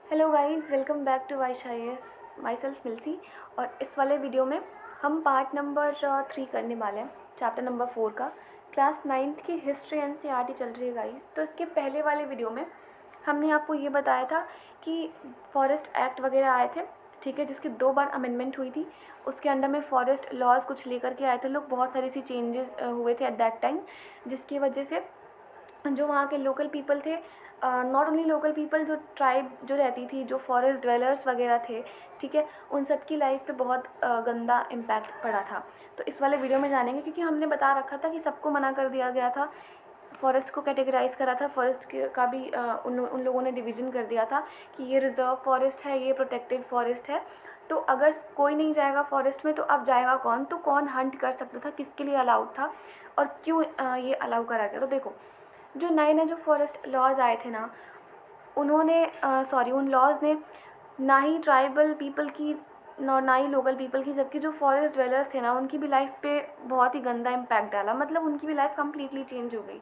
Hello guys, welcome back to Y Shice. Myself Milsi. और इस वाले video में हम पार्ट नंबर 3 करने वाले हैं, चैप्टर नंबर 4 का। क्लास 9th की हिस्ट्री एनसीईआरटी चल रही है गाइस। तो इसके पहले वाले वीडियो में हमने आपको ये बताया था कि फॉरेस्ट एक्ट वगैरह आए थे, ठीक है, जिसकी 2 बार अमेंडमेंट हुई थी। उसके अंडर में फॉरेस्ट लॉज कुछ लेकर के आए थे लोग, बहुत सारी सी चेंजेस हुए थे एट दैट टाइम, जिसकी वजह से जो वहाँ के लोकल पीपल थे, नॉट ओनली लोकल पीपल, जो ट्राइब जो रहती थी, जो फॉरेस्ट ड्वेलर्स वगैरह थे, ठीक है, उन सब की लाइफ पे बहुत गंदा इम्पैक्ट पड़ा था। तो इस वाले वीडियो में जानेंगे, क्योंकि हमने बता रखा था कि सबको मना कर दिया गया था, फॉरेस्ट को कैटेगराइज करा था, फॉरेस्ट का भी उन लोगों ने डिवीज़न कर दिया था कि ये रिज़र्व फॉरेस्ट है, ये प्रोटेक्टेड फॉरेस्ट है। तो अगर कोई नहीं जाएगा फॉरेस्ट में तो अब जाएगा कौन, तो कौन हंट कर सकता था, किसके लिए अलाउड था और क्यों ये अलाउ करा गया। तो देखो, जो नए नए जो फॉरेस्ट लॉज आए थे ना, उन्होंने उन लॉज ने ना ही ट्राइबल पीपल की ना ही लोकल पीपल की, जबकि जो फॉरेस्ट ड्वेलर्स थे ना, उनकी भी लाइफ पे बहुत ही गंदा इम्पैक्ट डाला। मतलब उनकी भी लाइफ कम्प्लीटली चेंज हो गई।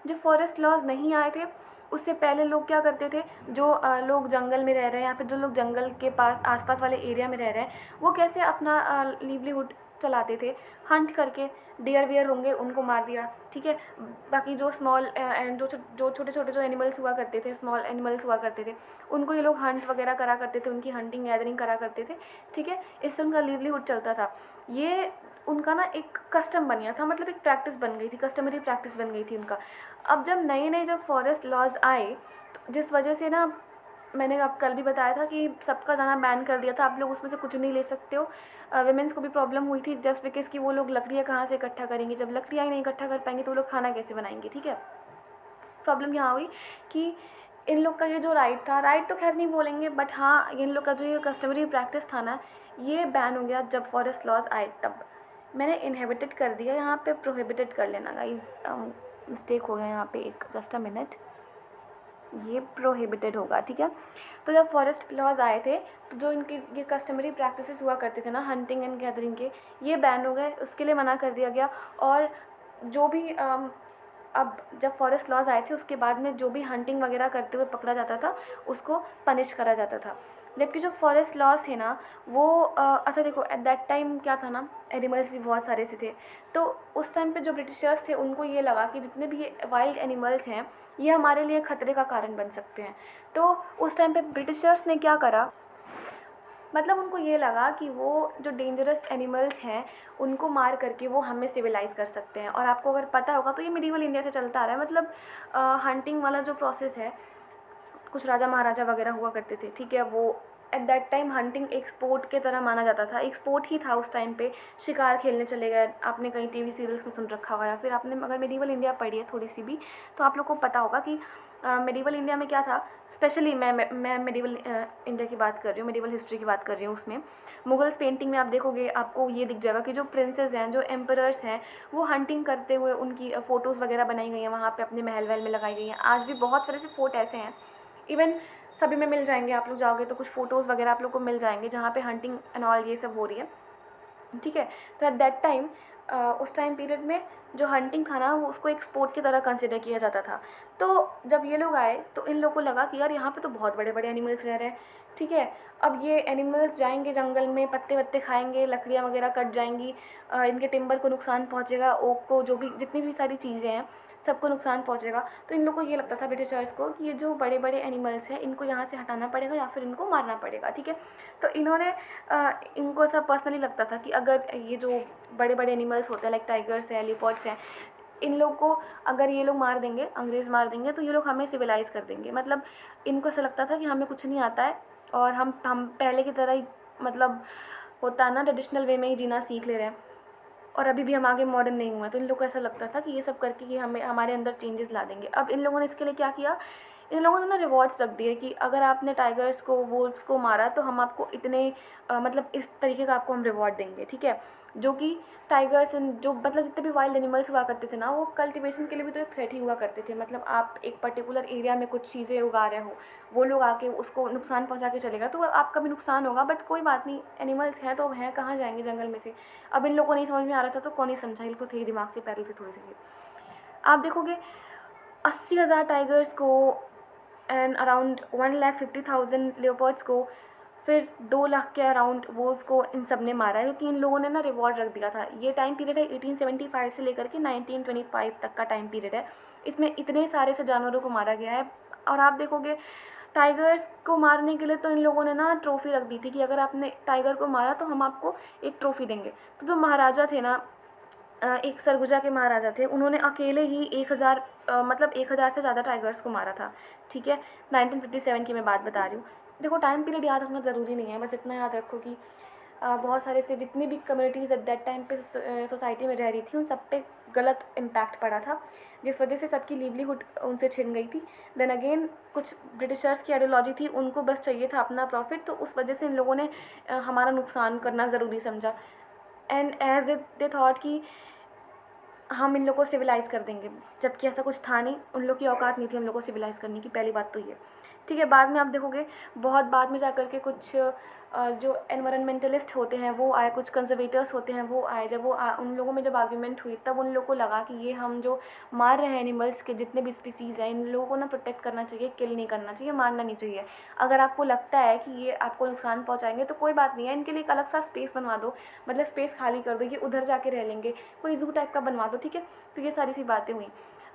जो फॉरेस्ट लॉज नहीं आए थे, उससे पहले लोग क्या करते थे, जो लोग जंगल में रह रहे हैं या फिर जो लोग जंगल के पास आसपास वाले एरिया में रह रहे हैं, वो कैसे अपना लिवलीहुड चलाते थे, हंट करके। डियर वियर होंगे, उनको मार दिया, ठीक है। बाकी जो स्मॉल एंड जो छोटे छोटे जो एनिमल्स हुआ करते थे, स्मॉल एनिमल्स हुआ करते थे, उनको ये लोग हंट वगैरह करा करते थे, उनकी हंटिंग गैदरिंग करा करते थे, ठीक है। इससे उनका लिवलीहुड चलता था। ये उनका ना एक कस्टम बन गया था, मतलब एक प्रैक्टिस बन गई थी, कस्टमरी प्रैक्टिस बन गई थी उनका। अब जब नए नए जब फॉरेस्ट लॉज आए, तो जिस वजह से ना, मैंने अब कल भी बताया था कि सबका जाना बैन कर दिया था, आप लोग उसमें से कुछ नहीं ले सकते हो। वेमेंस को भी प्रॉब्लम हुई थी, जस्ट बिकॉज कि वो लोग लकड़ियाँ कहाँ से इकट्ठा करेंगी, जब लकड़ियाँ ही नहीं इकट्ठा कर पाएंगे तो वो लोग खाना कैसे बनाएंगे, ठीक है। प्रॉब्लम यहाँ हुई कि इन लोग का ये जो राइट था, राइट तो खैर नहीं बोलेंगे, बट हाँ, इन लोग का जो ये कस्टमरी प्रैक्टिस था ना, ये बैन हो गया जब फॉरेस्ट लॉज आए तब। मैंने इनहेबिटेड कर दिया, यहाँ पे प्रोहिबिटेड कर लेना गाइज, मिस्टेक हो गया यहाँ पे, एक जस्ट अ मिनट, ये प्रोहिबिटेड होगा, ठीक है। तो जब फॉरेस्ट लॉज आए थे, तो जो इनके ये कस्टमरी प्रैक्टिसेस हुआ करते थे ना, हंटिंग एंड गैदरिंग के, ये बैन हो गए, उसके लिए मना कर दिया गया। और जो भी अब जब फॉरेस्ट लॉज आए थे, उसके बाद में जो भी हंटिंग वगैरह करते हुए पकड़ा जाता था, उसको पनिश करा जाता था। जबकि जो फॉरेस्ट लॉज थे ना, वो अच्छा देखो, एट दैट टाइम क्या था ना, एनिमल्स भी बहुत सारे से थे। तो उस टाइम पे जो ब्रिटिशर्स थे, उनको ये लगा कि जितने भी ये वाइल्ड एनिमल्स हैं, ये हमारे लिए खतरे का कारण बन सकते हैं। तो उस टाइम पे ब्रिटिशर्स ने क्या करा, मतलब उनको ये लगा कि वो जो डेंजरस एनिमल्स हैं, उनको मार करके वो हमें सिविलाइज़ कर सकते हैं। और आपको अगर पता होगा तो ये मिडीवल इंडिया से चलता आ रहा है, मतलब हंटिंग वाला जो प्रोसेस है, कुछ राजा महाराजा वगैरह हुआ करते थे, ठीक है। वो एट दैट टाइम हंटिंग एक स्पोर्ट के तरह माना जाता था, एक स्पोर्ट ही था उस टाइम पे। शिकार खेलने चले गए, आपने कहीं टीवी सीरियल्स में सुन रखा होगा, या फिर आपने अगर मेडिवल इंडिया पढ़ी है थोड़ी सी भी, तो आप लोग को पता होगा कि मेडिवल इंडिया में क्या था। स्पेशली मैं मेडिवल इंडिया की बात कर रही हूँ, मेडिवल हिस्ट्री की बात कर रही हूँ। उसमें मुगल्स पेंटिंग में आप देखोगे, आपको ये दिख जाएगा कि जो प्रिंसेस हैं, जो एम्परर्स हैं, वो हंटिंग करते हुए उनकी फ़ोटोज़ वगैरह बनाई गई हैं, वहाँ पे अपने महल वहल में लगाई गई हैं। आज भी बहुत सारे से फोर्ट ऐसे हैं, इवन सभी में मिल जाएंगे, आप लोग जाओगे तो कुछ फ़ोटोज़ वगैरह आप लोग को मिल जाएंगे, जहाँ पे हंटिंग एंड ऑल ये सब हो रही है, ठीक है। तो एट दैट टाइम, उस टाइम पीरियड में जो हंटिंग था ना, वो उसको एक स्पोर्ट की तरह कंसिडर किया जाता था। तो जब ये लोग आए, तो इन लोगों को लगा कि यार यहाँ पे तो बहुत बड़े बड़े एनिमल्स रह रहे हैं, ठीक है। अब ये एनिमल्स जाएंगे जंगल में, पत्ते वत्ते खाएंगे, लकड़ियाँ वगैरह कट जाएंगी, इनके टिम्बर को नुकसान पहुँचेगा, ओक को, जो भी जितनी भी सारी चीज़ें हैं, सबको नुकसान पहुँचेगा। तो इन लोगों को ये लगता था, ब्रिटिशर्स को, कि ये जो बड़े बड़े एनिमल्स हैं, इनको यहाँ से हटाना पड़ेगा या फिर इनको मारना पड़ेगा, ठीक है। तो इन्होंने इनको ऐसा पर्सनली लगता था कि अगर ये जो बड़े बड़े एनिमल्स होते हैं, लाइक टाइगर्स हैं, लिपर्ड्स हैं, इन लोग को अगर ये लोग मार देंगे, अंग्रेज़ मार देंगे, तो ये लोग हमें सिविलाइज़ कर देंगे। मतलब इनको ऐसा लगता था कि हमें कुछ नहीं आता है, और हम पहले की तरह ही, मतलब होता है ना, ट्रेडिशनल वे में ही जीना सीख ले रहे हैं, और अभी भी हम आगे मॉडर्न नहीं हुए। तो इन लोगों को ऐसा लगता था कि ये सब करके कि हमें हमारे अंदर चेंजेस ला देंगे। अब इन लोगों ने इसके लिए क्या किया, इन लोगों ने ना रिवॉर्ड्स रख दिए कि अगर आपने टाइगर्स को, वुल्फ्स को मारा, तो हम आपको इतने मतलब इस तरीके का आपको हम रिवॉर्ड देंगे, ठीक है। जो कि टाइगर्स एंड जो मतलब जितने भी वाइल्ड एनिमल्स हुआ करते थे ना, वो कल्टिवेशन के लिए भी तो एक थ्रेट ही हुआ करते थे। मतलब आप एक पर्टिकुलर एरिया में कुछ चीज़ें उगा रहे हो, वो लोग आके उसको नुकसान पहुंचा के चलेगा, तो आपका भी नुकसान होगा, बट कोई बात नहीं, एनिमल्स हैं तो हैं, कहाँ जाएंगे जंगल में से। अब इन लोगों को नहीं समझ में आ रहा था, तो कौन ही समझा, इनको थे दिमाग से पैरल थे थोड़े से। आप देखोगे 80,000 टाइगर्स को एंड अराउंड 1,50,000 लेपर्ड्स को, फिर 2 लाख के अराउंड वोल्फ को इन सब ने मारा है, क्योंकि इन लोगों ने ना रिवॉर्ड रख दिया था। ये टाइम पीरियड है 1875 से लेकर के 1925 तक का टाइम पीरियड है। इसमें इतने सारे से जानवरों को मारा गया है। और आप देखोगे टाइगर्स को मारने के लिए तो इन लोगों ने ना ट्रॉफ़ी रख दी थी कि अगर आपने टाइगर को मारा तो हम आपको एक ट्रॉफ़ी देंगे। तो जो महाराजा थे ना, एक सरगुजा के महाराजा थे, उन्होंने अकेले ही 1000 मतलब 1000 से ज़्यादा टाइगर्स को मारा था। ठीक है, 1957 की मैं बात बता रही हूँ। देखो टाइम पीरियड याद रखना ज़रूरी नहीं है, बस इतना याद रखो कि बहुत सारे से जितनी भी कम्युनिटीज़ एट दैट टाइम पे सोसाइटी में रह रही थी, उन सब पे गलत इम्पैक्ट पड़ा था, जिस वजह से सबकी लिवलीहुड उनसे छिन गई थी। देन अगेन कुछ ब्रिटिशर्स की आइडियोलॉजी थी, उनको बस चाहिए था अपना प्रॉफिट, तो उस वजह से इन लोगों ने हमारा नुकसान करना ज़रूरी समझा। एंड एज दे थॉट कि हम इन लोग को सिविलाइज़ कर देंगे, जबकि ऐसा कुछ था नहीं। उन लोग की औकात नहीं थी हम लोग को सिविलाइज़ करने की, पहली बात तो ये। ठीक है, बाद में आप देखोगे बहुत बाद में जा कर के कुछ जो एनवायरमेंटलिस्ट होते हैं वो आए, कुछ कंजर्वेटर्स होते हैं वो आए। जब वो उन लोगों में जब आर्ग्यूमेंट हुई, तब उन लोगों को लगा कि ये हम जो मार रहे हैं एनिमल्स के जितने भी स्पीसीज़ हैं, इन लोगों को ना प्रोटेक्ट करना चाहिए, किल नहीं करना चाहिए, मारना नहीं चाहिए। अगर आपको लगता है कि ये आपको नुकसान पहुँचाएंगे तो कोई बात नहीं है, इनके लिए एक अलग सा स्पेस बनवा दो, मतलब स्पेस खाली कर दो, ये उधर जाके रह लेंगे, कोई ज़ू टाइप का बनवा दो। ठीक है, तो ये सारी सी बातें हुई।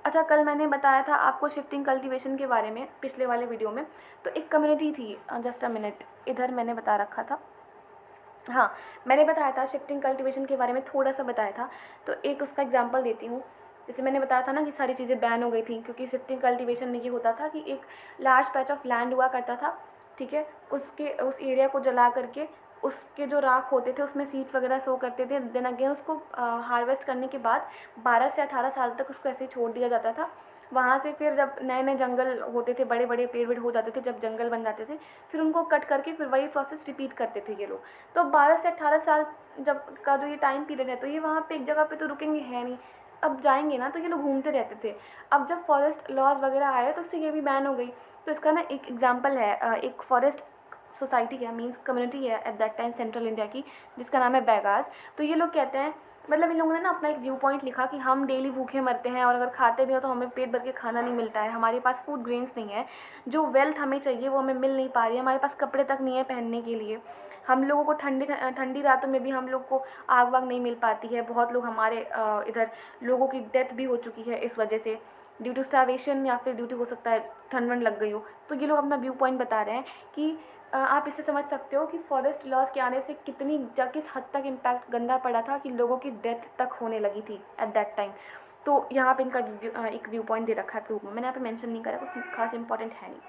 अच्छा, कल मैंने बताया था आपको शिफ्टिंग कल्टीवेशन के बारे में पिछले वाले वीडियो में। तो एक कम्युनिटी थी, जस्ट अ मिनट, इधर मैंने बता रखा था, हाँ मैंने बताया था शिफ्टिंग कल्टीवेशन के बारे में थोड़ा सा बताया था। तो एक उसका एग्जांपल देती हूँ। जैसे मैंने बताया था ना कि सारी चीज़ें बैन हो गई थी, क्योंकि शिफ्टिंग कल्टीवेशन में ये होता था कि एक लार्ज पैच ऑफ लैंड हुआ करता था। ठीक है, उस एरिया को जला करके उसके जो राख होते थे उसमें सीड्स वगैरह सो करते थे। देन अगेन उसको हार्वेस्ट करने के बाद 12 से 18 साल तक उसको ऐसे ही छोड़ दिया जाता था। वहाँ से फिर जब नए नए जंगल होते थे, बड़े बड़े पेड़ वेड़ हो जाते थे, जब जंगल बन जाते थे, फिर उनको कट करके फिर वही प्रोसेस रिपीट करते थे ये लोग। तो 12 से 18 साल जब का जो ये टाइम पीरियड है, तो ये वहाँ पे एक जगह पे तो रुकेंगे है नहीं, अब जाएंगे ना, तो ये लोग घूमते रहते थे। अब जब फॉरेस्ट लॉज वगैरह आए तो उससे ये भी बैन हो गई। तो इसका ना एक एग्जाम्पल है, एक फॉरेस्ट सोसाइटी है, मीन्स कम्युनिटी है at that time central India की, जिसका नाम है बैगास। तो ये लोग कहते हैं, मतलब इन लोगों ने ना अपना एक व्यू पॉइंट लिखा कि हम डेली भूखे मरते हैं, और अगर खाते भी हो तो हमें पेट भर के खाना नहीं मिलता है, हमारे पास फूड ग्रेन्स नहीं है, जो वेल्थ हमें चाहिए वो हमें मिल नहीं पा रही है, हमारे पास कपड़े तक नहीं है पहनने के लिए, हम लोगों को ठंडी रातों में भी हम लोग को आग वाग नहीं मिल पाती है। बहुत लोग हमारे इधर लोगों की डेथ भी हो चुकी है इस वजह से, ड्यू टू स्टार्वेशन, या फिर ड्यू टू हो सकता है ठंड वंड लग गई हो। तो ये लोग अपना व्यू पॉइंट बता रहे हैं कि आप इससे समझ सकते हो कि फॉरेस्ट लॉस के आने से किस हद तक इम्पैक्ट गंदा पड़ा था, कि लोगों की डेथ तक होने लगी थी एट दैट टाइम। तो यहाँ पे इनका एक व्यू पॉइंट दे रखा है प्रूफ में, मैंने यहाँ पे मेंशन नहीं करा, कुछ खास इंपॉर्टेंट है नहीं।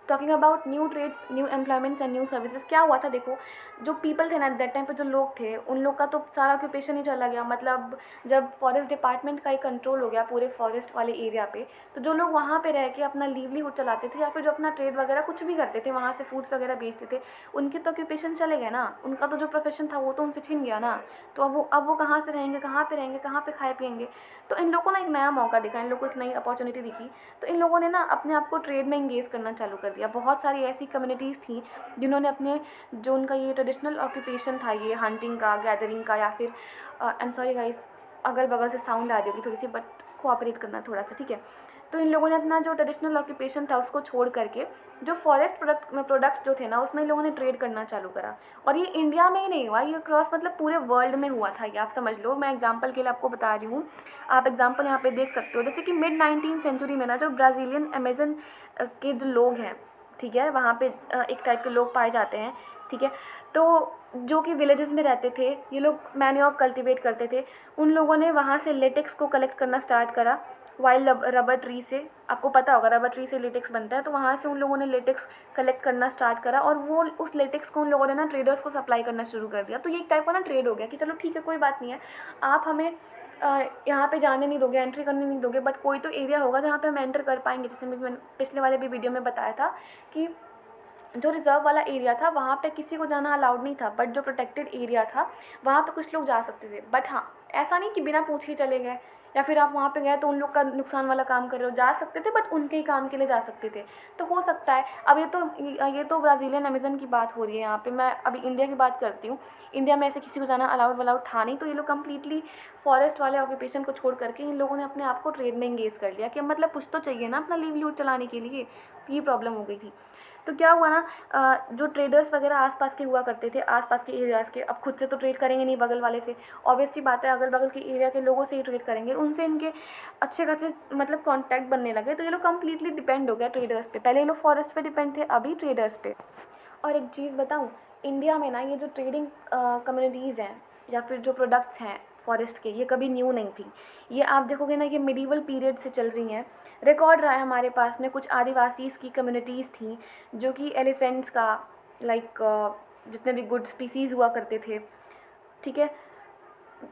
Talking about new trades, new employments and new services, क्या हुआ था देखो, जो पीपल थे ना एट दैट टाइम पे, जो लोग थे, उन लोग का तो सारा ऑक्यूपेशन ही चला गया। मतलब जब फॉरेस्ट डिपार्टमेंट का ही कंट्रोल हो गया पूरे फॉरेस्ट वाले एरिया पे, तो जो लोग वहाँ पे रह के अपना लिवलीहुड चलाते थे, या फिर जो अपना ट्रेड वगैरह कुछ भी करते थे, वहाँ से फूड्स वगैरह बेचते थे, उनके तो ऑक्यूपेशन चले गए ना, उनका तो जो प्रोफेशन था वो तो उनसे छिन गया ना। तो अब वो कहाँ से रहेंगे, कहाँ पे रहेंगे, कहाँ पे खाए पिएंगे। तो इन लोगों को ना एक नया मौका दिखा, इन लोगों को एक नई अपॉर्चुनिटी दिखी। तो इन लोगों ने ना अपने आप को ट्रेड में इंगेज करना चालू कर दिया। बहुत सारी ऐसी कम्युनिटीज़ थी जिन्होंने अपने जो उनका ये ट्रेडिशनल ऑक्यूपेशन था, ये हंटिंग का, गैदरिंग का, या फिर आई एम सॉरी गाइस, अगल बगल से साउंड आ रही होगी थोड़ी सी, बट कोऑपरेट करना थोड़ा सा, ठीक है। तो इन लोगों ने अपना जो ट्रेडिशनल ऑक्यूपेशन था उसको छोड़ करके जो फॉरेस्ट प्रोडक्ट्स जो थे ना, उसमें इन लोगों ने ट्रेड करना चालू करा। और ये इंडिया में ही नहीं हुआ, ये क्रॉस मतलब पूरे वर्ल्ड में हुआ था, ये आप समझ लो। मैं एग्जांपल के लिए आपको बता रही हूँ, आप एग्जांपल यहाँ पे देख सकते हो। जैसे कि मिड 19th सेंचुरी में ना, जो ब्राज़ीलियन अमेजन के जो लोग हैं, ठीक है, वहाँ पे एक टाइप के लोग पाए जाते हैं, ठीक है, तो जो कि विलेजेस में रहते थे, ये लोग मैन्योर कल्टीवेट करते थे। उन लोगों ने वहाँ से लेटेक्स को कलेक्ट करना स्टार्ट करा, वाइल्ड रबर ट्री से, आपको पता होगा रबर ट्री से लेटेक्स बनता है। तो वहाँ से उन लोगों ने लेटेक्स कलेक्ट करना स्टार्ट करा, और वो उस लेटेक्स को उन लोगों ने ना ट्रेडर्स को सप्लाई करना शुरू कर दिया। तो ये एक टाइप का ना ट्रेड हो गया कि चलो ठीक है, कोई बात नहीं है, आप हमें यहाँ पे जाने नहीं दोगे, एंट्री करने नहीं दोगे, बट कोई तो एरिया होगा जहाँ पे हम एंटर कर पाएंगे। जैसे मैंने पिछले वाले भी वीडियो में बताया था कि जो रिज़र्व वाला एरिया था वहाँ पे किसी को जाना अलाउड नहीं था, बट जो प्रोटेक्टेड एरिया था वहाँ पे कुछ लोग जा सकते थे। बट हाँ, ऐसा नहीं कि बिना पूछे ही चले गए, या फिर आप वहाँ पे गए तो उन लोग का नुकसान वाला काम कर रहे हो, जा सकते थे बट उनके ही काम के लिए जा सकते थे। तो हो सकता है। अब ये तो ब्राज़ीलियन अमेज़न की बात हो रही है यहाँ पे, मैं अभी इंडिया की बात करती हूँ। इंडिया में ऐसे किसी को जाना अलाउड वलाउड था नहीं, तो ये लोग कम्प्लीटली फॉरेस्ट वाले ऑक्यूपेशन को छोड़ करके इन लोगों ने अपने आप को ट्रेड में इंगेज कर लिया कि मतलब कुछ तो चाहिए ना अपना लिवलीहुड चलाने के लिए। तो ये प्रॉब्लम हो गई थी। तो क्या हुआ ना, जो ट्रेडर्स वगैरह आसपास के हुआ करते थे, आसपास के एरियाज़ के, अब खुद से तो ट्रेड करेंगे नहीं बगल वाले से, ऑब्वियस सी बात है, अगल बगल के एरिया के लोगों से ही ट्रेड करेंगे, उनसे इनके अच्छे खासे मतलब कॉन्टैक्ट बनने लगे। तो ये लोग कम्प्लीटली डिपेंड हो गया ट्रेडर्स पे। पहले ये लोग फॉरेस्ट पे डिपेंड थे, अभी ट्रेडर्स पे। और एक चीज़ बताऊँ, इंडिया में ना ये जो ट्रेडिंग कम्युनिटीज़ हैं या फिर जो प्रोडक्ट्स हैं फॉरेस्ट के, ये कभी न्यू नहीं थी। ये आप देखोगे ना, ये मिडीवल पीरियड से चल रही हैं। रिकॉर्ड रहा है हमारे पास में, कुछ आदिवासीज़ की कम्युनिटीज़ थी जो कि एलिफेंट्स का लाइक जितने भी गुड स्पीसीज़ हुआ करते थे, ठीक है,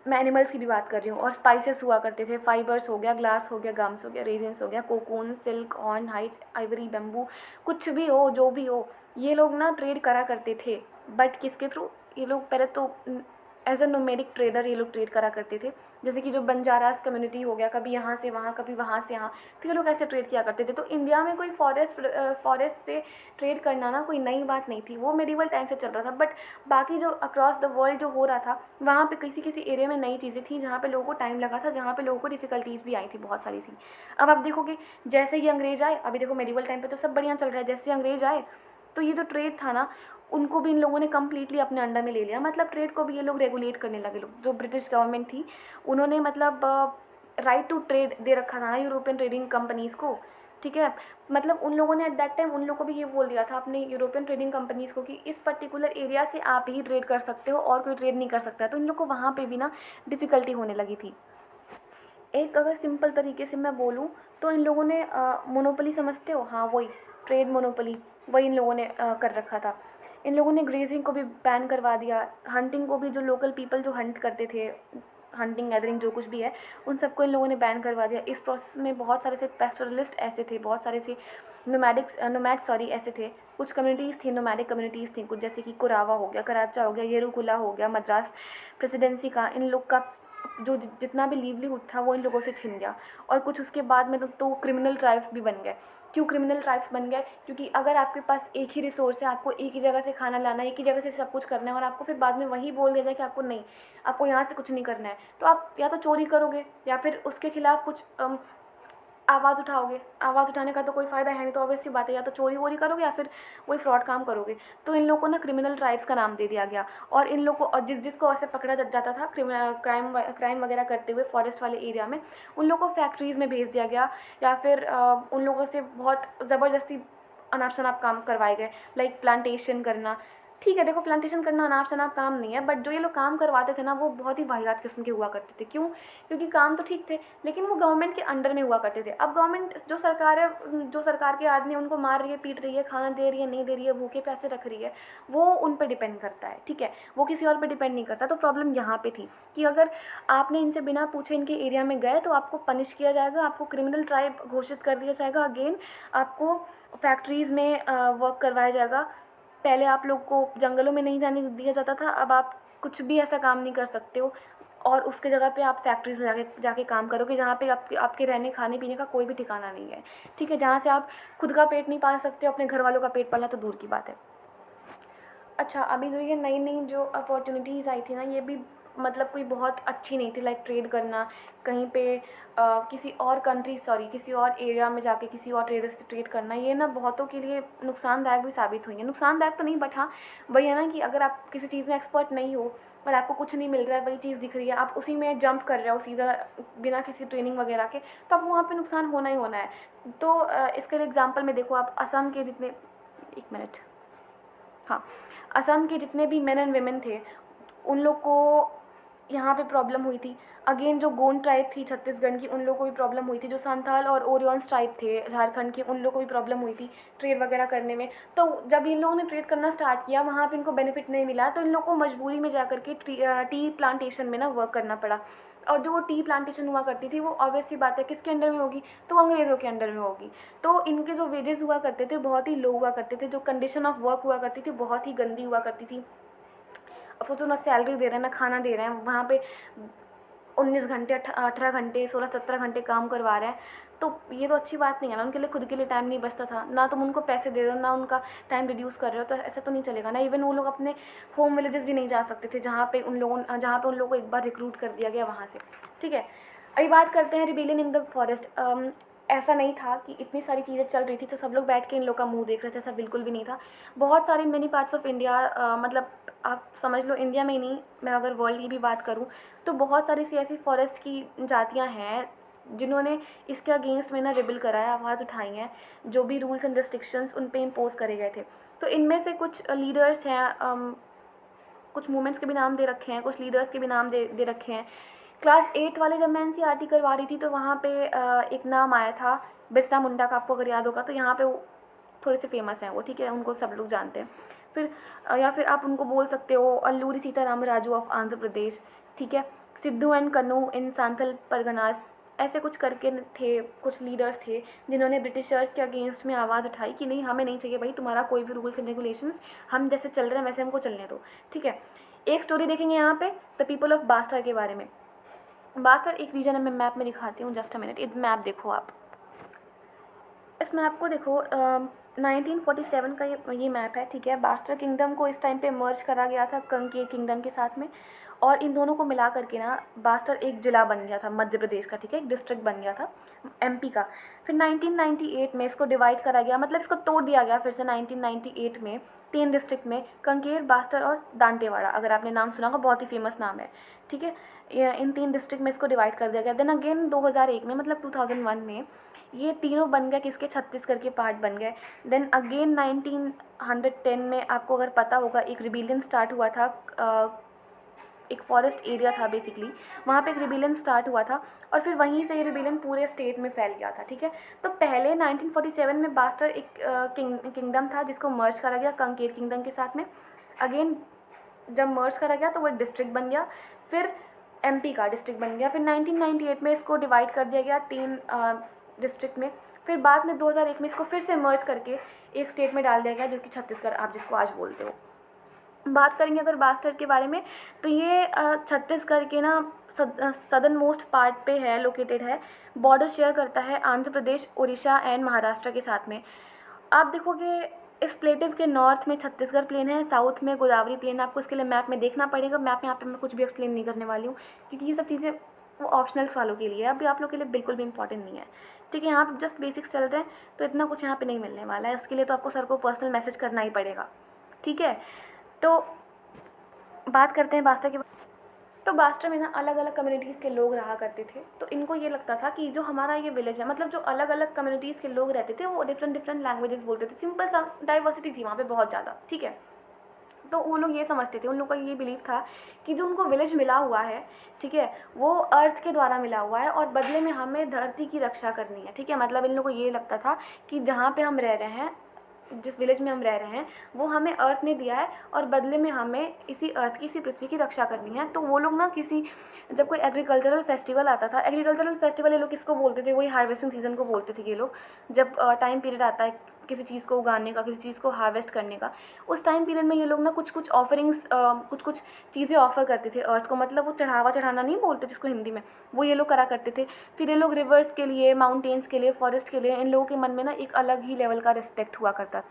मैं एनिमल्स की भी बात कर रही हूँ, और स्पाइसेस हुआ करते थे, फाइबर्स हो गया, ग्लास हो गया, गम्स हो गया, रेजिन्स हो गया, cocoon, silk, horn, hides, ivory, bamboo, कुछ भी हो, जो भी हो, ये लोग ना ट्रेड करा करते थे। बट किसके थ्रू? ये लोग पहले तो एज अ नोमेडिक ट्रेडर ये लोग ट्रेड करा करते थे। जैसे कि जो बंजारास कम्युनिटी हो गया, कभी यहाँ से वहाँ, कभी वहाँ से यहाँ, तो ये लोग ऐसे ट्रेड किया करते थे। तो इंडिया में कोई फॉरेस्ट से ट्रेड करना ना कोई नई बात नहीं थी, वो मेडिवल टाइम से चल रहा था। बट बाकी जो अक्रॉस द वर्ल्ड जो हो रहा था, वहाँ पे किसी किसी एरिया में नई चीज़ें थी, जहाँ पे लोगों को टाइम लगा था, जहाँ पे लोगों को डिफ़िकल्टीज़ भी आई थी बहुत सारी सी। अब आप देखोगे, जैसे ही अंग्रेज़ आए, अभी देखो मेडिवल टाइम पे तो सब बढ़िया चल रहा है, जैसे अंग्रेज़ आए तो ये जो ट्रेड था ना, उनको भी इन लोगों ने कम्प्लीटली अपने अंडर में ले लिया। मतलब ट्रेड को भी ये लोग रेगुलेट करने लगे। लोग जो ब्रिटिश गवर्नमेंट थी, उन्होंने मतलब राइट टू ट्रेड दे रखा था ना यूरोपियन ट्रेडिंग कंपनीज़ को, ठीक है। मतलब उन लोगों ने एट दैट टाइम उन लोगों को भी ये बोल दिया था अपने यूरोपियन ट्रेडिंग कंपनीज़ को कि इस पर्टिकुलर एरिया से आप ही ट्रेड कर सकते हो और कोई ट्रेड नहीं कर सकता। तो इन लोग को वहाँ पे भी ना डिफ़िकल्टी होने लगी थी। एक अगर सिंपल तरीके से मैं बोलूँ तो इन लोगों ने मोनोपोली समझते हो, हाँ वही ट्रेड मोनोपोली, वही इन लोगों ने कर रखा था। इन लोगों ने ग्रेजिंग को भी बैन करवा दिया, हंटिंग को भी, जो लोकल पीपल जो हंट करते थे, हंटिंग गैदरिंग जो कुछ भी है, उन सबको इन लोगों ने बैन करवा दिया। इस प्रोसेस में बहुत सारे से पेस्टोरलिस्ट ऐसे थे, बहुत सारे से नोमैड ऐसे थे। कुछ कम्युनिटीज़ थी, नोमैडिक कम्युनिटीज़ थी कुछ, जैसे कि कुरावा हो गया, कराचा हो गया, येरुकुला हो गया, मद्रास प्रेसिडेंसी का, इन लोग का जो जितना भी लिवलीहुड था वो इन लोगों से छिन गया। और कुछ उसके बाद में तो क्रिमिनल ट्राइब्स भी बन गए। क्यों क्रिमिनल ट्राइब्स बन गए? क्योंकि अगर आपके पास एक ही रिसोर्स है, आपको एक ही जगह से खाना लाना है, एक ही जगह से सब कुछ करना है, और आपको फिर बाद में वही बोल दिया जाए कि आपको नहीं, आपको यहाँ से कुछ नहीं करना है, तो आप या तो चोरी करोगे या फिर उसके खिलाफ कुछ आवाज़ उठाओगे। आवाज़ उठाने का तो कोई फ़ायदा है नहीं, तो ऑब्वियस सी बात है, या तो चोरी वोरी करोगे या फिर कोई फ्रॉड काम करोगे। तो इन लोगों को ना क्रिमिनल ट्राइब्स का नाम दे दिया गया। और इन लोग को, और जिसको ऐसे पकड़ा जाता था क्राइम वगैरह करते हुए फॉरेस्ट वाले एरिया में, उन लोग को फैक्ट्रीज़ में भेज दिया गया, या फिर उन लोगों से बहुत ज़बरदस्ती अनाप शनाप काम करवाए गए, लाइक प्लांटेशन करना। ठीक है, देखो प्लांटेशन करना अनाप शनाप काम नहीं है, बट जो ये लोग काम करवाते थे ना, वो बहुत ही वाहियात किस्म के हुआ करते थे। क्यों? क्योंकि काम तो ठीक थे, लेकिन वो गवर्नमेंट के अंडर में हुआ करते थे। अब गवर्नमेंट जो सरकार है, जो सरकार के आदमी उनको मार रही है, पीट रही है, खाना दे रही है, नहीं दे रही है, भूखे प्यासे रख रही है, वो उन पर डिपेंड करता है, ठीक है, वो किसी और पे डिपेंड नहीं करता। तो प्रॉब्लम यहाँ पे थी कि अगर आपने इनसे बिना पूछे इनके एरिया में गए तो आपको पनिश किया जाएगा, आपको क्रिमिनल ट्राइब घोषित कर दिया जाएगा। अगेन आपको फैक्ट्रीज़ में वर्क करवाया जाएगा। पहले आप लोग को जंगलों में नहीं जाने दिया जाता था, अब आप कुछ भी ऐसा काम नहीं कर सकते हो, और उसके जगह पे आप फैक्ट्रीज़ में जाके काम करोगे, जहाँ पे आपके रहने खाने पीने का कोई भी ठिकाना नहीं है, ठीक है, जहाँ से आप खुद का पेट नहीं पाल सकते हो, अपने घर वालों का पेट पालना तो दूर की बात है। अच्छा, अभी जो ये नई नई जो अपॉर्चुनिटीज़ आई थी ना, ये भी मतलब कोई बहुत अच्छी नहीं थी। लाइक ट्रेड करना कहीं पे किसी और किसी और एरिया में जाके किसी और ट्रेडर से ट्रेड करना, ये ना बहुतों के लिए नुकसानदायक भी साबित हुई है। नुकसानदायक तो नहीं, बट हाँ वही है ना कि अगर आप किसी चीज़ में एक्सपर्ट नहीं हो और आपको कुछ नहीं मिल रहा है, वही चीज़ दिख रही है, आप उसी में जंप कर रहे हो सीधा बिना किसी ट्रेनिंग वगैरह के, तो आपको वहाँ पे नुकसान होना ही होना है। तो इसके लिए एग्जांपल में देखो, आप असम के जितने, एक मिनट, हाँ, असम के जितने भी मेन एंड वेमेन थे, उन लोग को यहाँ पे प्रॉब्लम हुई थी। अगेन जो गोंड ट्राइब थी छत्तीसगढ़ की, उन लोगों को भी प्रॉब्लम हुई थी। जो संथाल और ओरियंस ट्राइब थे झारखंड के, उन लोगों को भी प्रॉब्लम हुई थी ट्रेड वगैरह करने में। तो जब इन लोगों ने ट्रेड करना स्टार्ट किया, वहाँ पे इनको बेनिफिट नहीं मिला, तो इन लोगों को मजबूरी में जा करके टी प्लांटेशन में ना वर्क करना पड़ा। और जो वो टी प्लांटेशन हुआ करती थी, वो ऑब्वियस सी बात है किसके अंडर में होगी, तो अंग्रेज़ों के अंडर में होगी। तो इनके जो वेजेस हुआ करते थे बहुत ही लो हुआ करते थे, जो कंडीशन ऑफ वर्क हुआ करती थी बहुत ही गंदी हुआ करती थी। अब सोचो ना, सैलरी दे रहे हैं ना खाना दे रहे हैं, वहाँ पे 19 घंटे 18 घंटे 16-17 घंटे काम करवा रहे हैं, तो ये तो अच्छी बात नहीं है ना। उनके लिए खुद के लिए टाइम नहीं बचता था, ना तुम उनको पैसे दे रहे हो, ना उनका टाइम रिड्यूस कर रहे हो, तो ऐसा तो नहीं चलेगा ना। इवन वो लोग अपने होम विलेजेस भी नहीं जा सकते थे जहाँ पे उन लोगों को एक बार रिक्रूट कर दिया गया वहाँ से, ठीक है। अभी बात करते हैं रिबेलियन इन द फॉरेस्ट। ऐसा नहीं था कि इतनी सारी चीज़ें चल रही थी तो सब लोग बैठ के इन लोग का मुंह देख रहे थे, ऐसा बिल्कुल भी नहीं था। बहुत सारे मेनी पार्ट्स ऑफ इंडिया, मतलब आप समझ लो इंडिया में ही नहीं, मैं अगर वर्ल्ड की भी बात करूं तो बहुत सारी सी ऐसी फॉरेस्ट की जातियां हैं जिन्होंने इसके अगेंस्ट में ना रिबेल करा है, आवाज़ उठाई हैं, जो भी रूल्स एंड रिस्ट्रिक्शंस उन पे इम्पोज करे गए थे। तो इनमें से कुछ लीडर्स हैं, कुछ मूवमेंट्स के भी नाम दे रखे हैं, कुछ लीडर्स के भी नाम दे रखे हैं। क्लास 8 वाले जब मैं एनसीईआरटी करवा रही थी तो वहाँ पे एक नाम आया था बिरसा मुंडा का, आपको अगर याद होगा तो। यहाँ पे वो थोड़े से फेमस हैं वो, ठीक है, उनको सब लोग जानते हैं। फिर या फिर आप उनको बोल सकते हो अल्लूरी सीताराम राजू ऑफ आंध्र प्रदेश, ठीक है। सिद्धू एंड कन्नू इन सांथल परगनास, ऐसे कुछ करके थे, कुछ लीडर्स थे जिन्होंने ब्रिटिशर्स के अगेंस्ट में आवाज़ उठाई कि नहीं, हमें नहीं चाहिए भाई तुम्हारा कोई भी रूल्स एंड रेगुलेशंस, हम जैसे चल रहे हैं वैसे हमको चलने दो, ठीक है। एक स्टोरी देखेंगे यहाँ पे द पीपल ऑफ बास्टर के बारे में। बास्टर एक रीजन है, मैं मैप में दिखाती हूँ, जस्ट अ मिनट। इस मैप देखो आप, इस मैप को देखो, 1947 का ये मैप है, ठीक है। बास्टर किंगडम को इस टाइम पे मर्ज करा गया था कंकेर किंगडम के साथ में, और इन दोनों को मिला करके ना बास्टर एक ज़िला बन गया था मध्य प्रदेश का, ठीक है, एक डिस्ट्रिक्ट बन गया था एमपी का। फिर 1998 में इसको डिवाइड करा गया, मतलब इसको तोड़ दिया गया फिर से 1998 में 3 डिस्ट्रिक्ट में, कंकेर, बास्टर और दांतेवाड़ा। अगर आपने नाम सुना होगा, बहुत ही फेमस नाम है, ठीक है। इन 3 डिस्ट्रिक्ट में इसको डिवाइड कर दिया गया। देन अगेन 2001 में, मतलब 2001 में ये तीनों बन गए किसके, छत्तीसगढ़ के पार्ट बन गए। देन अगेन 1910 में, आपको अगर पता होगा, एक रिबेलियन स्टार्ट हुआ था, एक फॉरेस्ट एरिया था बेसिकली, वहाँ पे एक रिबेलियन स्टार्ट हुआ था, और फिर वहीं से ये रिबेलियन पूरे स्टेट में फैल गया था, ठीक है। तो पहले 1947 में बास्टर एक किंगडम था जिसको मर्ज करा गया कंकेर किंगडम के साथ में। अगेन जब मर्ज करा गया तो वो एक डिस्ट्रिक्ट बन गया, फिर एमपी का डिस्ट्रिक्ट बन गया। फिर 1998 में इसको डिवाइड कर दिया गया 3 डिस्ट्रिक्ट में। फिर बाद में 2001 में इसको फिर से मर्ज करके एक स्टेट में डाल दिया गया, जो कि छत्तीसगढ़ आप जिसको आज बोलते हो। बात करेंगे अगर बास्टर के बारे में, तो ये छत्तीसगढ़ के ना सदर्न मोस्ट पार्ट पे है, लोकेटेड है। बॉर्डर शेयर करता है आंध्र प्रदेश, उड़ीसा एंड महाराष्ट्र के साथ में। आप देखोगे इस प्लेटिव के नॉर्थ में छत्तीसगढ़ प्लेन है, साउथ में गोदावरी प्लेन। आपको इसके लिए मैप में देखना पड़ेगा, मैप यहाँ पे मैं कुछ भी एक्सप्लेन नहीं करने वाली हूँ, क्योंकि ये सब चीज़ें वो ऑप्शनल्स वालों के लिए है, अभी आप लोग के लिए बिल्कुल भी इंपॉर्टेंट नहीं है, ठीक है। यहाँ पे जस्ट बेसिक्स चल रहे हैं, तो इतना कुछ यहाँ पे नहीं मिलने वाला है। इसके लिए तो आपको सर को पर्सनल मैसेज करना ही पड़ेगा, ठीक है। तो बात करते हैं बास्टर की। तो बास्टर में ना अलग अलग कम्युनिटीज़ के लोग रहा करते थे, तो इनको ये लगता था कि जो हमारा ये विलेज है, मतलब जो अलग अलग कम्युनिटीज़ के लोग रहते थे वो डिफरेंट लैंग्वेजेस बोलते थे। सिंपल सा डाइवर्सिटी थी वहाँ पे बहुत ज़्यादा, ठीक है। तो वो लोग ये समझते थे, उन लोग का ये बिलीव था कि जो उनको विलेज मिला हुआ है, ठीक है, वो अर्थ के द्वारा मिला हुआ है और बदले में हमें धरती की रक्षा करनी है, ठीक है। मतलब इन लोगों को ये लगता था कि जहाँ पे हम रह रहे हैं, जिस विलेज में हम रह रहे हैं, वो हमें अर्थ ने दिया है और बदले में हमें इसी अर्थ की, इसी पृथ्वी की रक्षा करनी है। तो वो लोग ना जब कोई एग्रीकल्चरल फेस्टिवल आता था, एग्रीकल्चरल फेस्टिवल ये लोग किसको बोलते थे, वही हार्वेस्टिंग सीजन को बोलते थे ये लोग। जब टाइम पीरियड आता है किसी चीज़ को उगाने का, किसी चीज़ को हार्वेस्ट करने का, उस टाइम पीरियड में ये लोग ना कुछ ऑफरिंग्स, कुछ चीज़ें ऑफर करते थे अर्थ को। मतलब वो चढ़ाना नहीं बोलते जिसको हिंदी में, वो ये लोग करा करते थे। फिर ये लोग रिवर्स के लिए, माउंटेन्स के लिए, फॉरेस्ट के लिए, इन लोगों के मन में ना एक अलग ही लेवल का रिस्पेक्ट हुआ करता था।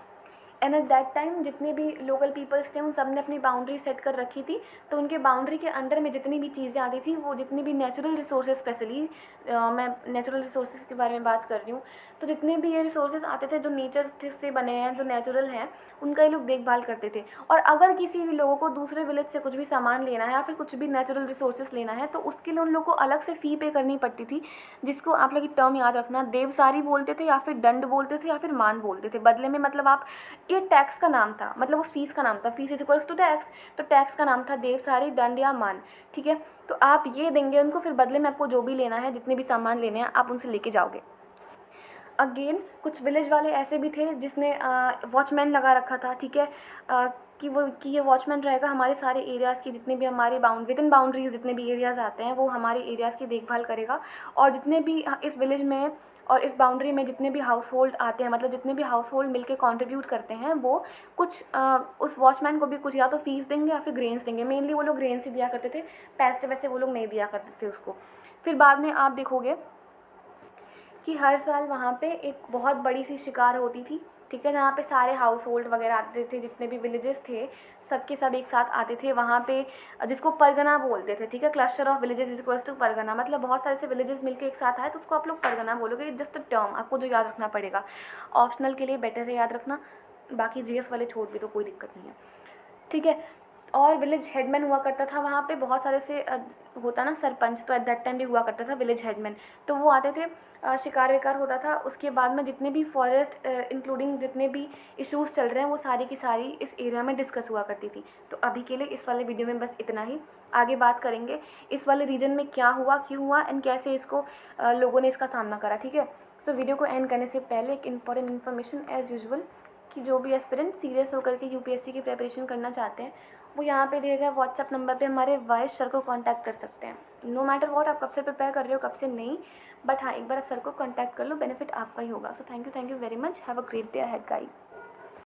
एंड एट दैट टाइम जितने भी लोकल पीपल्स थे उन सब ने अपनी बाउंड्री सेट कर रखी थी। तो उनके बाउंड्री के अंडर में जितनी भी चीज़ें आती थी, वो जितनी भी नेचुरल रिसोर्सेज, स्पेशली मैं नेचुरल रिसोर्सेज के बारे में बात कर रही हूँ, तो जितने भी ये रिसोर्सेज आते थे जो नेचर से बने हैं, जो नेचुरल हैं, उनका ये लोग देखभाल करते थे। और अगर किसी भी लोगों को दूसरे विलेज से कुछ भी सामान लेना है या फिर कुछ भी नेचुरल रिसोर्सेज लेना है, तो उसके लिए उन लोग को अलग से फ़ी पे करनी पड़ती थी, जिसको आप लोग एक टर्म याद रखना, देवसारी बोलते थे या फिर दंड बोलते थे या फिर मान बोलते थे। बदले में मतलब आप, ये टैक्स का नाम था, मतलब उस फीस का नाम था, fees is equals to tax, तो टैक्स का नाम था देवसारी, दंड या मान, ठीक है। तो आप ये देंगे उनको, फिर बदले में आपको जो भी लेना है, जितने भी सामान लेने हैं, आप उनसे लेके जाओगे। अगेन कुछ विलेज वाले ऐसे भी थे जिसने वॉचमैन लगा रखा था, ठीक है, कि ये वॉचमैन रहेगा हमारे सारे एरियाज़ की, जितने भी हमारे विद इन बाउंड्रीज जितने भी एरियाज़ आते हैं, वो हमारे एरियाज़ की देखभाल करेगा। और जितने भी इस विलेज में और इस बाउंड्री में जितने भी हाउस होल्ड आते हैं, मतलब जितने भी हाउस होल्ड मिल के कॉन्ट्रीब्यूट करते हैं, वो कुछ उस वॉचमैन को भी कुछ या तो फीस देंगे या फिर ग्रेन्स देंगे। मेनली वो लोग ग्रेन्स ही दिया करते थे, पैसे वैसे वो लोग नहीं दिया करते थे उसको। फिर बाद में आप देखोगे कि हर साल वहाँ पे एक बहुत बड़ी सी शिकार होती थी, ठीक है, जहाँ पे सारे हाउस होल्ड वगैरह आते थे, जितने भी विलेजेस थे सबके सब एक साथ आते थे वहाँ पे, जिसको परगना बोलते थे, ठीक है। Cluster of villages is equals to pargana, मतलब बहुत सारे से विलेजेस मिलके एक साथ आए तो उसको आप लोग परगना बोलोगे। जस्ट अ टर्म आपको जो याद रखना पड़ेगा, ऑप्शनल के लिए बेटर है याद रखना, बाकी जीएस वाले छोड़ भी तो कोई दिक्कत नहीं है, ठीक है। और विलेज हेडमैन हुआ करता था वहाँ पे, बहुत सारे से होता ना सरपंच, तो एट दैट टाइम भी हुआ करता था विलेज हेडमैन, तो वो आते थे, शिकार विकार होता था। उसके बाद में जितने भी फॉरेस्ट इंक्लूडिंग जितने भी इश्यूज़ चल रहे हैं वो सारी की सारी इस एरिया में डिस्कस हुआ करती थी। तो अभी के लिए इस वाले वीडियो में बस इतना ही, आगे बात करेंगे इस वाले रीजन में क्या हुआ, क्यों हुआ एंड कैसे इसको लोगों ने इसका सामना करा, ठीक है। सो वीडियो को एंड करने से पहले एक इंपॉर्टेंट इन्फॉर्मेशन एज़ यूजुअल, कि जो भी एस्पिरेंट सीरियस होकर के यूपीएससी की प्रिपरेशन करना चाहते हैं वो यहाँ पे दिए गए व्हाट्सएप नंबर पे हमारे वाइस सर को कांटेक्ट कर सकते हैं। नो मैटर व्हाट आप कब से प्रिपेयर कर रहे हो कब से नहीं, बट हाँ एक बार आप सर को कांटेक्ट कर लो, बेनिफिट आपका ही होगा। So thank you very much, have a great day ahead guys.